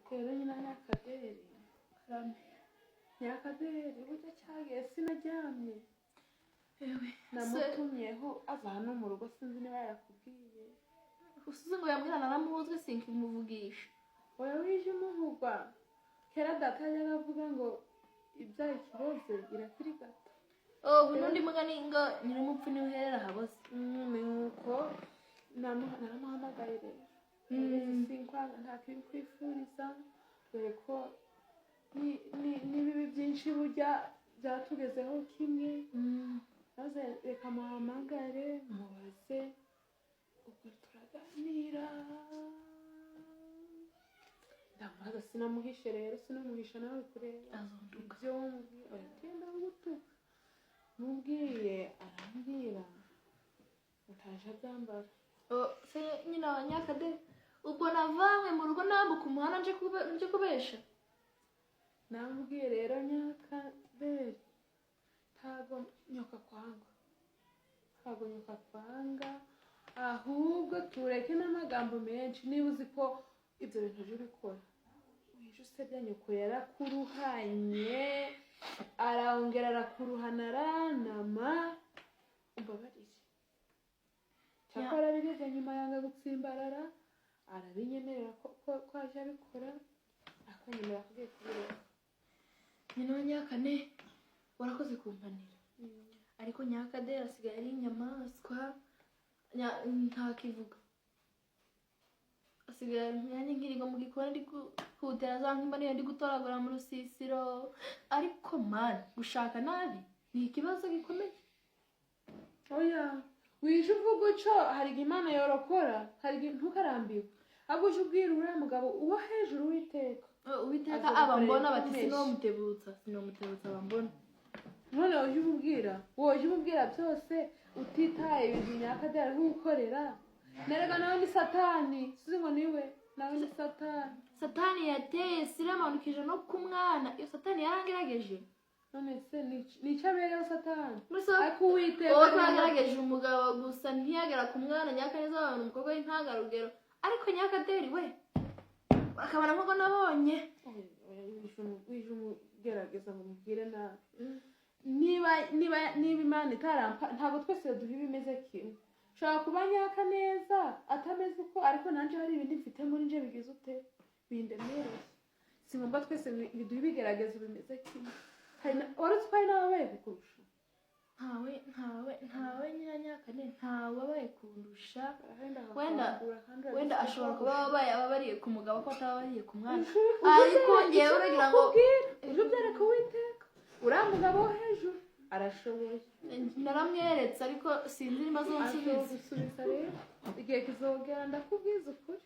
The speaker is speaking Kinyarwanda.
rero nyina Nyakaderi Nyakaderi burya cyagiye sinaryamye ewe namutumyeho aza hano mu rugo sinzi niba yakubwiye usize ngo yambwira naramuzwe sinkimuvugisha oya wije umuvugwa kera data yaravuga ngo ibyaye ikiroze irakirigata ubundi mugani ngo nyir'umupfu niwe uherera haboze ni uko naramuhamagaye rero sinkwanga nta kintu kwifuriza dore ko n'ibibi byinshi burya byatugezeho kimwe maze reka muhamagare mubaze ubwo turaganira ndamubaza sinamuhishe rero sinamuhisha nawe kureba azonduka ibyo genda gutuka mubwiye arambwira utaje abyambara se nyina wa Nyakaderi ubwo navanywe mu rugo nambuka umuhanda nje kubesha namubwiye rero Nyakaderi ntago nyoka kwanga ahubwo tureke n'amagambo menshi niba uzi ko ibyo bintu uje ubikora wije usebya nyoko yarakuruhanye arongera arakuruhana aranama umbabarire cyakora bigeze nyuma yanga gutsimbarara arabinyemerera ko aje abikora akanyemerera kugiye kubireba nyina wa Nyakane warakoze kumpanira ariko Nyakaderi asigaye ari inyamaswa ntakivuga asigaye yani nkirigo mu gikoni ndi kutera za nkimba niyo ndi gutoragura mu rusisiro ariko man gushaka nabi ni ikibazo gikomeye oya wije uvuga uco hari Imana yorokora hari ntukarambiwe ahubwo uje ubwira uriya mugabo uwo hejuru Uwiteka abambona bati sinomutebutsa abambona none uje umubwira byose utitaye ibintu Nyakaderi ari gukorera nerega nawe ni satani sizi ngo niwe nawe ni satani yateye siramanukije no ku mwana iyo satani yarangerageje none se nicyo abereyeho satani ariko Uwiteka wowe yaragerageje umugabo gusa ntiyagera ku mwana Nyakaneza abantu umukobwa w'intangarugero ariko Nyakaderi we akabana nkuko nabonye wije umugerageza ngo mubwire nabi niba Imana itarampa ntabwo twese duha ibimeze kimwe ushobora kuba Nyakaneza atameze uko ariko nanjye hari ibindi mfite muri nje bigize ute bindemereye si ngombwa twese biduha ibigeragezo bimeze kimwe wari uzi ko hari n'ababaye kukurusha ntawe nyina Nyakane ntawe wabaye kundusha wenda ashobora kuba ababariye ku mugabo ko atababariye ku mwana ariko ngewe uragira ngo uje ubyereka Uwiteka uriya mugabo wo hejuru arashoboye naramweretse ariko sinzi niba azonsubiza rero igihe kizogera ndakubwiza ukuri